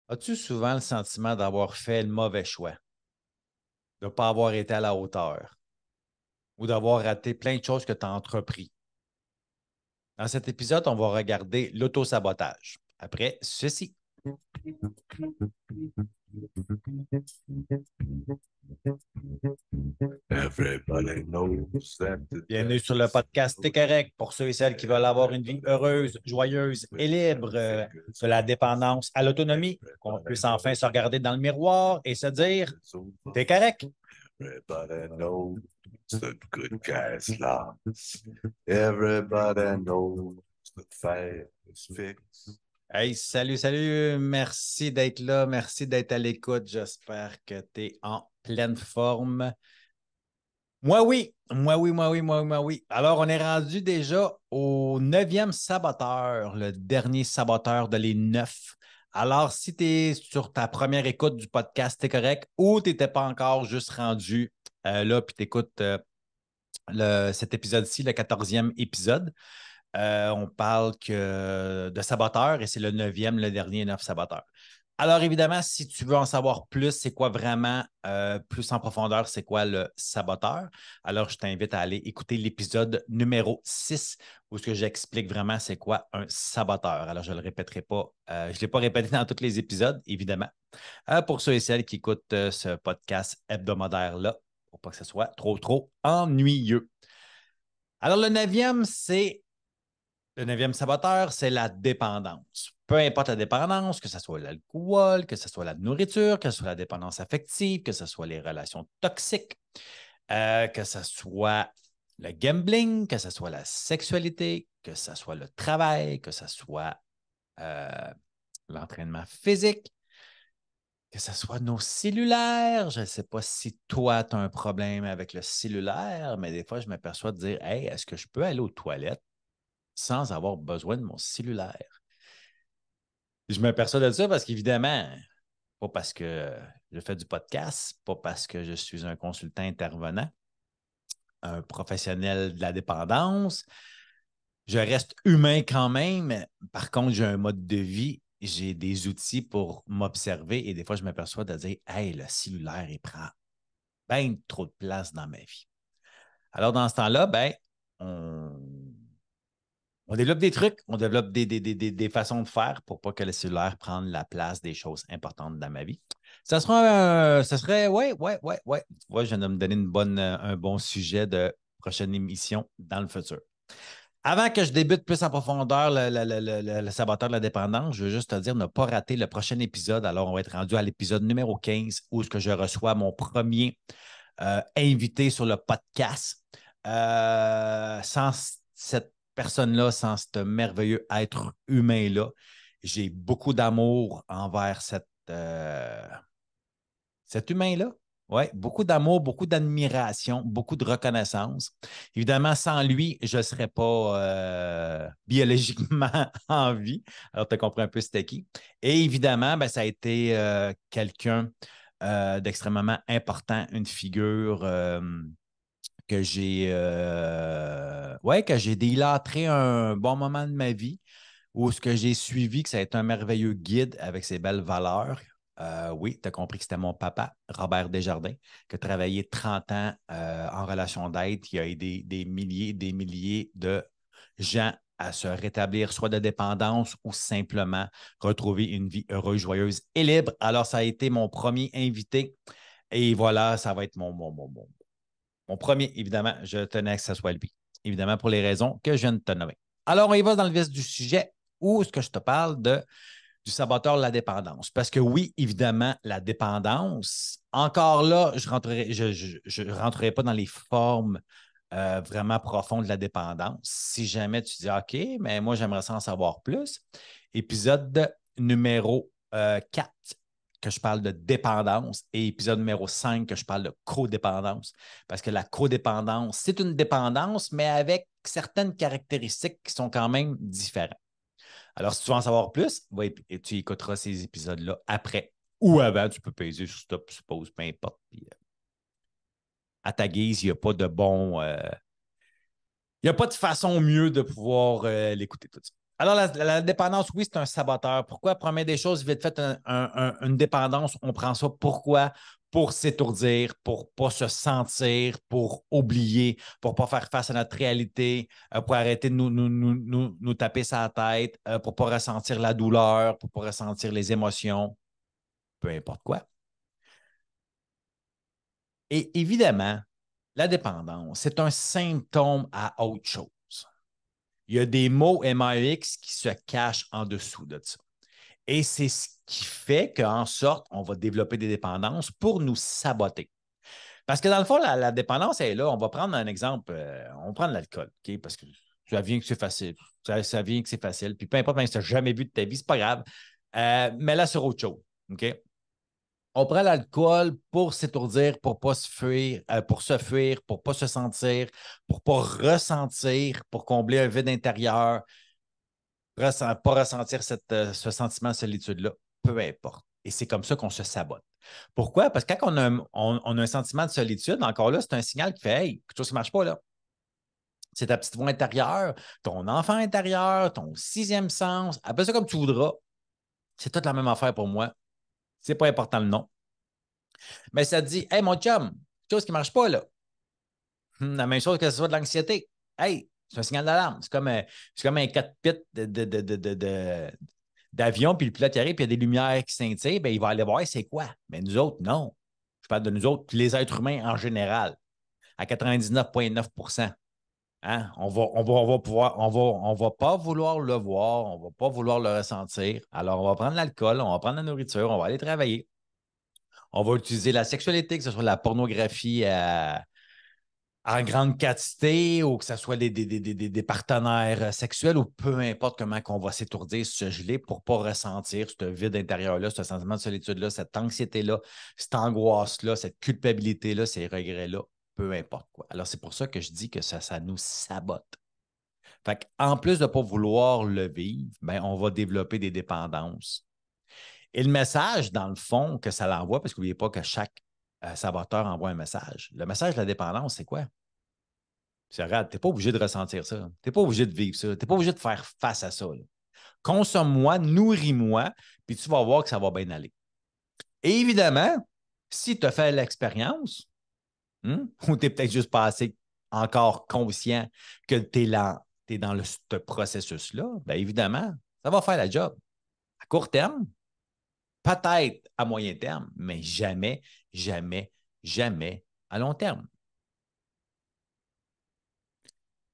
As-tu souvent le sentiment d'avoir fait le mauvais choix, de ne pas avoir été à la hauteur ou d'avoir raté plein de choses que tu as entrepris? Dans cet épisode, on va regarder l'autosabotage. Après ceci. Everybody knows that the Bienvenue sur le devil's podcast T'es correct pour ceux et celles qui veulent avoir une vie heureuse, joyeuse et libre de la dépendance à l'autonomie, qu'on puisse enfin se regarder dans le miroir et se dire T'es correct. Everybody knows the good guys lost. Everybody knows the fight is fixed. Hey, salut, salut. Merci d'être là. Merci d'être à l'écoute. J'espère que tu es en pleine forme. Moi, oui. Moi, oui, moi, oui, moi, oui, moi, oui. Alors, on est rendu déjà au neuvième saboteur, le dernier saboteur de les neuf. Alors, si tu es sur ta première écoute du podcast, t'es correct, ou tu n'étais pas encore juste rendu là, puis tu écoutes cet épisode-ci, le quatorzième épisode. On parle de saboteurs et c'est le neuvième, le dernier neuf saboteurs. Alors, évidemment, si tu veux en savoir plus, c'est quoi vraiment, plus en profondeur, c'est quoi le saboteur? Alors, je t'invite à aller écouter l'épisode numéro 6 où ce que j'explique vraiment c'est quoi un saboteur. Alors, je ne le répéterai pas. Je ne l'ai pas répété dans tous les épisodes, évidemment. Pour ceux et celles qui écoutent ce podcast hebdomadaire-là, pour pas que ce soit trop ennuyeux. Alors, le neuvième saboteur, c'est la dépendance. Peu importe la dépendance, que ce soit l'alcool, que ce soit la nourriture, que ce soit la dépendance affective, que ce soit les relations toxiques, que ce soit le gambling, que ce soit la sexualité, que ce soit le travail, que ce soit euh, l'entraînement physique, que ce soit nos cellulaires. Je ne sais pas si toi, tu as un problème avec le cellulaire, mais des fois, je m'aperçois de dire, hey, est-ce que je peux aller aux toilettes sans avoir besoin de mon cellulaire? Je m'aperçois de ça parce qu'évidemment, pas parce que je fais du podcast, pas parce que je suis un consultant intervenant, un professionnel de la dépendance. Je reste humain quand même. Par contre, j'ai un mode de vie, j'ai des outils pour m'observer et des fois, je m'aperçois de dire hey, le cellulaire, il prend bien trop de place dans ma vie. Alors, dans ce temps-là, ben, on, on développe des trucs, on développe des façons de faire pour pas que le cellulaire prenne la place des choses importantes dans ma vie. Ça serait, ouais. Tu vois, je viens de me donner un bon sujet de prochaine émission dans le futur. Avant que je débute plus en profondeur le saboteur de la dépendance, je veux juste te dire ne pas rater le prochain épisode. Alors, on va être rendu à l'épisode numéro 15 où ce que je reçois mon premier invité sur le podcast. Sans cette personne-là, sans ce merveilleux être humain-là, j'ai beaucoup d'amour envers cet humain-là. Oui, beaucoup d'amour, beaucoup d'admiration, beaucoup de reconnaissance. Évidemment, sans lui, je ne serais pas biologiquement en vie. Alors, tu as compris un peu c'était qui. Et évidemment, ben, ça a été quelqu'un d'extrêmement important, une figure que j'ai délatré un bon moment de ma vie, où ce que j'ai suivi, que ça a été un merveilleux guide avec ses belles valeurs. Oui, tu as compris que c'était mon papa, Robert Desjardins, qui a travaillé 30 ans en relation d'aide, qui a aidé des milliers de gens à se rétablir, soit de dépendance ou simplement retrouver une vie heureuse, joyeuse et libre. Alors, ça a été mon premier invité. Et voilà, ça va être mon premier, évidemment, je tenais que ce soit lui. Évidemment, pour les raisons que je viens de te nommer. Alors, on y va dans le vif du sujet où est-ce que je te parle du saboteur de la dépendance. Parce que oui, évidemment, la dépendance, encore là, je ne rentrerai pas dans les formes vraiment profondes de la dépendance. Si jamais tu dis OK, mais moi, j'aimerais ça en savoir plus. Épisode numéro 4 que je parle de dépendance et épisode numéro 5 que je parle de codépendance. Parce que la codépendance, c'est une dépendance, mais avec certaines caractéristiques qui sont quand même différentes. Alors, si tu veux en savoir plus, tu écouteras ces épisodes-là après ou avant. Tu peux peser sur stop, suppose, peu importe. Puis, à ta guise, il n'y a pas de bon. Il n'y a pas de façon mieux de pouvoir l'écouter tout ça. Alors, la dépendance, oui, c'est un saboteur. Pourquoi? Première des choses, vite fait, une dépendance, on prend ça. Pourquoi? Pour s'étourdir, pour ne pas se sentir, pour oublier, pour ne pas faire face à notre réalité, pour arrêter de nous taper sa tête, pour ne pas ressentir la douleur, pour ne pas ressentir les émotions, peu importe quoi. Et évidemment, la dépendance, c'est un symptôme à autre chose. Il y a des mots MAX qui se cachent en dessous de ça. Et c'est ce qui fait qu'en sorte, on va développer des dépendances pour nous saboter. Parce que dans le fond, la dépendance elle est là. On va prendre un exemple. On va prendre l'alcool, OK? Parce que ça vient que c'est facile. Ça vient que c'est facile. Puis peu importe, même si tu n'as jamais bu de ta vie, c'est pas grave. Mais là, sur autre chose. OK? On prend l'alcool pour s'étourdir, pour pas se fuir, pour pas se sentir, pour pas ressentir, pour combler un vide intérieur, pas ressentir ce sentiment de solitude-là, peu importe. Et c'est comme ça qu'on se sabote. Pourquoi? Parce que quand on a un sentiment de solitude, encore là, c'est un signal qui fait Hey, quelque chose qui ne marche pas là. C'est ta petite voix intérieure, ton enfant intérieur, ton sixième sens, appelle ça comme tu voudras. C'est toute la même affaire pour moi. C'est pas important le nom. Mais ça te dit Hey, mon chum, quelque chose qui ne marche pas là. La même chose que ce soit de l'anxiété. Hey, c'est un signal d'alarme. C'est comme un cockpit d'avion, puis le pilote arrive, puis il y a des lumières qui scintillent, bien, il va aller voir c'est quoi. Mais nous autres, non. Je parle de nous autres, les êtres humains en général, à 99,9%. Hein? On va pas vouloir le voir, on va pas vouloir le ressentir. Alors, on va prendre l'alcool, on va prendre la nourriture, on va aller travailler. On va utiliser la sexualité, que ce soit la pornographie en grande quantité ou que ce soit des partenaires sexuels ou peu importe comment on va s'étourdir, se geler pour ne pas ressentir ce vide intérieur-là, ce sentiment de solitude-là, cette anxiété-là, cette angoisse-là, cette culpabilité-là, ces regrets-là, peu importe quoi. Alors, c'est pour ça que je dis que ça nous sabote. Fait en plus de ne pas vouloir le vivre, ben, on va développer des dépendances. Et le message, dans le fond, que ça l'envoie, parce qu'oubliez pas que chaque saboteur envoie un message. Le message de la dépendance, c'est quoi? C'est regarde, tu n'es pas obligé de ressentir ça. Tu n'es pas obligé de vivre ça. Tu n'es pas obligé de faire face à ça. Consomme-moi, nourris-moi, puis tu vas voir que ça va bien aller. Et évidemment, si tu as fait l'expérience, ou tu n'es peut-être juste pas assez encore conscient que tu es dans ce processus-là, bien évidemment, ça va faire la job. À court terme, peut-être à moyen terme, mais jamais, jamais, jamais à long terme.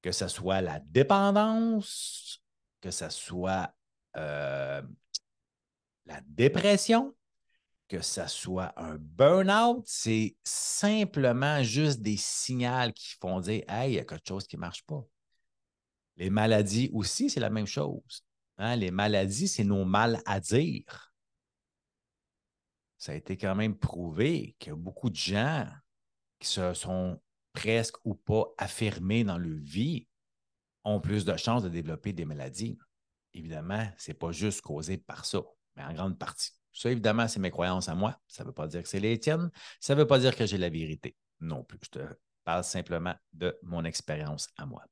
Que ce soit la dépendance, que ce soit la dépression, que ce soit un burn-out, c'est simplement juste des signaux qui font dire Hey, il y a quelque chose qui ne marche pas. Les maladies aussi, c'est la même chose. Hein? Les maladies, c'est nos mal à dire. Ça a été quand même prouvé qu'il y a beaucoup de gens qui se sont presque ou pas affirmés dans leur vie ont plus de chances de développer des maladies. Évidemment, ce n'est pas juste causé par ça, mais en grande partie. Ça, évidemment, c'est mes croyances à moi. Ça ne veut pas dire que c'est les tiennes. Ça ne veut pas dire que j'ai la vérité non plus. Je te parle simplement de mon expérience à moi.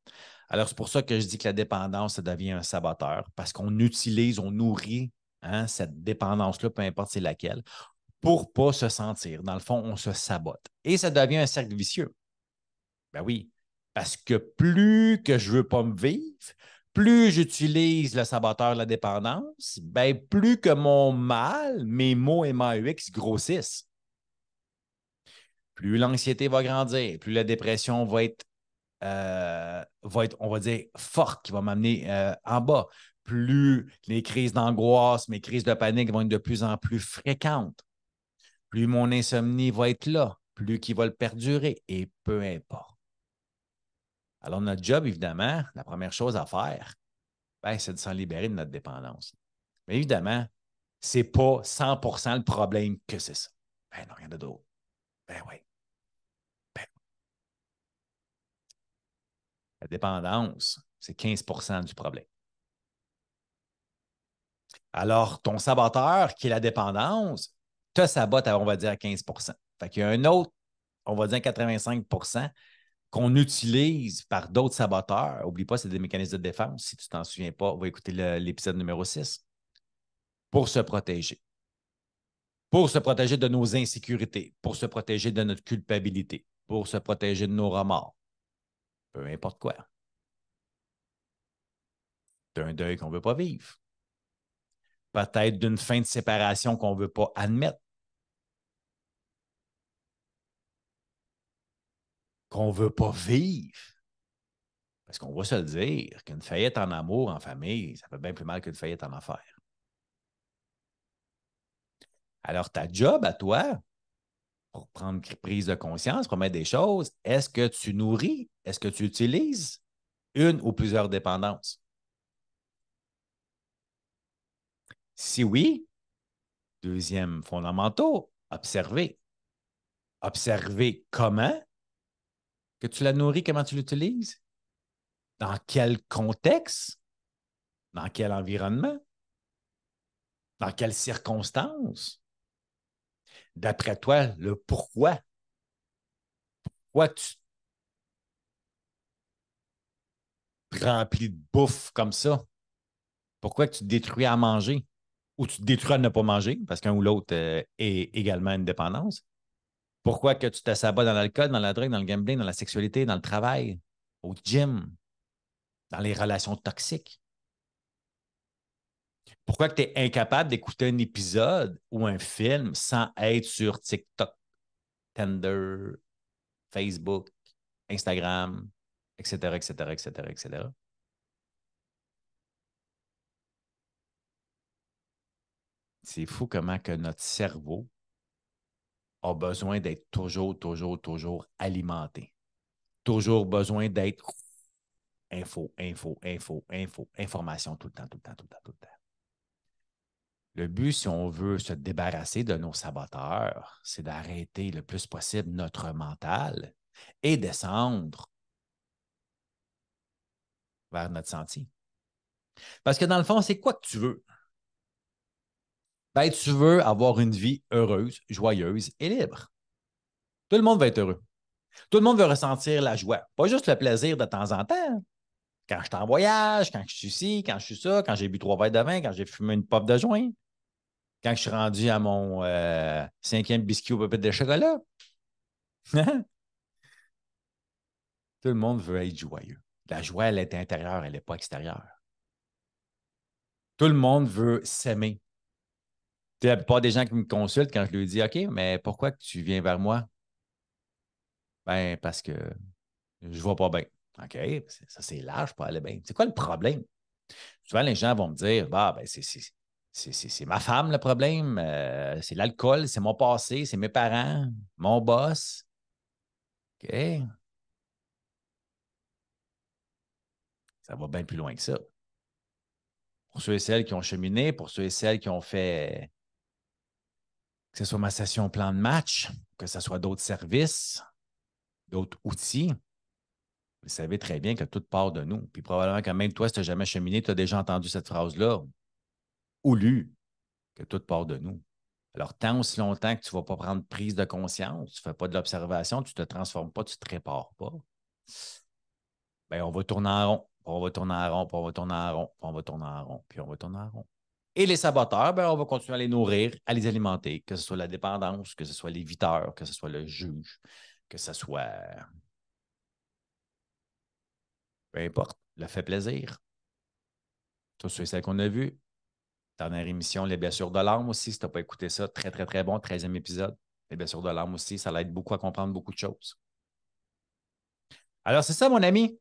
Alors, c'est pour ça que je dis que la dépendance, ça devient un saboteur parce qu'on utilise, on nourrit cette dépendance-là, peu importe c'est laquelle, pour ne pas se sentir. Dans le fond, on se sabote. Et ça devient un cercle vicieux. Ben oui, parce que plus que je ne veux pas me vivre, plus j'utilise le saboteur de la dépendance, ben plus que mon mal, mes mots et MAUX grossissent. Plus l'anxiété va grandir, plus la dépression va être, on va dire, forte, qui va m'amener en bas. Plus les crises d'angoisse, mes crises de panique vont être de plus en plus fréquentes. Plus mon insomnie va être là, plus qu'il va le perdurer, et peu importe. Alors, notre job, évidemment, la première chose à faire, ben, c'est de s'en libérer de notre dépendance. Mais évidemment, ce n'est pas 100% le problème que c'est ça. Ben non, il y en a d'autres. Ben oui. Ben, la dépendance, c'est 15% du problème. Alors, ton saboteur, qui est la dépendance, te sabote, on va dire, à 15%. Fait qu'il y a un autre, on va dire 85%, qu'on utilise par d'autres saboteurs. N'oublie pas, c'est des mécanismes de défense. Si tu ne t'en souviens pas, va écouter l'épisode numéro 6. Pour se protéger. Pour se protéger de nos insécurités, pour se protéger de notre culpabilité, pour se protéger de nos remords. Peu importe quoi. D'un deuil qu'on ne veut pas vivre. Peut-être d'une fin de séparation qu'on ne veut pas admettre. Qu'on ne veut pas vivre. Parce qu'on va se le dire, qu'une faillite en amour, en famille, ça fait bien plus mal qu'une faillite en affaires. Alors, ta job à toi, pour prendre prise de conscience, pour mettre des choses, est-ce que tu nourris, est-ce que tu utilises une ou plusieurs dépendances? Si oui, deuxième fondamental, observer. Observer comment que tu la nourris, comment tu l'utilises, dans quel contexte, dans quel environnement, dans quelles circonstances. D'après toi, le pourquoi. Pourquoi tu te remplis de bouffe comme ça? Pourquoi tu te détruis à manger? Ou tu te détruis à ne pas manger, parce qu'un ou l'autre est également une dépendance. Pourquoi que tu te sabats dans l'alcool, dans la drogue, dans le gambling, dans la sexualité, dans le travail, au gym, dans les relations toxiques? Pourquoi tu es incapable d'écouter un épisode ou un film sans être sur TikTok, Tinder, Facebook, Instagram, etc., etc., etc., etc.? C'est fou comment que notre cerveau a besoin d'être toujours, toujours, toujours alimenté. Toujours besoin d'être info, info, info, info, information tout le temps, tout le temps, tout le temps, tout le temps. Le but, si on veut se débarrasser de nos saboteurs, c'est d'arrêter le plus possible notre mental et descendre vers notre sentier. Parce que dans le fond, c'est quoi que tu veux? Ben, tu veux avoir une vie heureuse, joyeuse et libre. Tout le monde va être heureux. Tout le monde veut ressentir la joie. Pas juste le plaisir de temps en temps. Quand je suis en voyage, quand je suis ici, quand je suis ça, quand j'ai bu 3 verres de vin, quand j'ai fumé une pop de joint, quand je suis rendu à mon 5e biscuit aux pépites de chocolat. Tout le monde veut être joyeux. La joie, elle est intérieure, elle n'est pas extérieure. Tout le monde veut s'aimer. La plupart des gens qui me consultent, quand je leur dis OK, mais pourquoi que tu viens vers moi? Ben, parce que je ne vais pas bien. OK, ça c'est large pour aller bien. C'est quoi le problème? Souvent, les gens vont me dire bah, ben, c'est ma femme le problème, c'est l'alcool, c'est mon passé, c'est mes parents, mon boss. OK, ça va bien plus loin que ça. Pour ceux et celles qui ont cheminé, pour ceux et celles qui ont fait, que ce soit ma session plan de match, que ce soit d'autres services, d'autres outils, vous savez très bien que tout part de nous. Puis probablement que même toi, si tu n'as jamais cheminé, tu as déjà entendu cette phrase-là ou lu que tout part de nous. Alors, tant aussi longtemps que tu ne vas pas prendre prise de conscience, tu ne fais pas de l'observation, tu ne te transformes pas, tu ne te répares pas, bien, on va tourner en rond, puis on va tourner en rond, puis on va tourner en rond, puis on va tourner en rond, puis on va tourner en rond. Et les saboteurs, bien, on va continuer à les nourrir, à les alimenter, que ce soit la dépendance, que ce soit l'éviteur, que ce soit le juge, que ce soit, peu importe, le fait plaisir. Tout ceux et celles qu'on a vus. Dernière émission, les blessures de l'âme aussi, si tu n'as pas écouté ça, très, très, très bon, 13e épisode. Les blessures de l'âme aussi, ça l'aide beaucoup à comprendre beaucoup de choses. Alors, c'est ça, mon ami.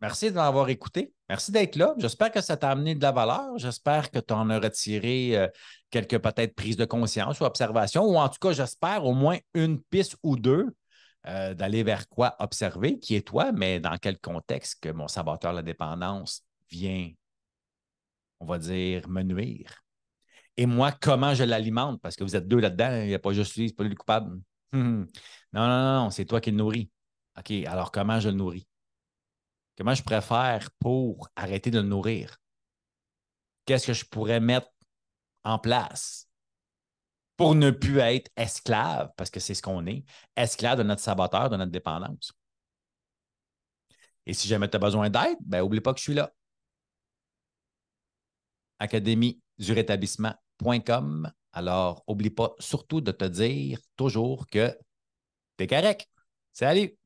Merci de m'avoir écouté. Merci d'être là. J'espère que ça t'a amené de la valeur. J'espère que tu en as retiré quelques peut-être prises de conscience ou observations, ou en tout cas, j'espère au moins une piste ou deux d'aller vers quoi observer, qui est toi, mais dans quel contexte que mon saboteur de la dépendance vient, on va dire, me nuire. Et moi, comment je l'alimente? Parce que vous êtes deux là-dedans, il n'y a pas juste lui, c'est pas lui le coupable. Non, non, non, c'est toi qui le nourris. OK, alors comment je le nourris? Comment je pourrais faire pour arrêter de le nourrir? Qu'est-ce que je pourrais mettre en place pour ne plus être esclave, parce que c'est ce qu'on est, esclave de notre saboteur, de notre dépendance? Et si jamais tu as besoin d'aide, ben n'oublie pas que je suis là. académie-du-rétablissement.com. Alors, n'oublie pas surtout de te dire toujours que t'es correct. Salut!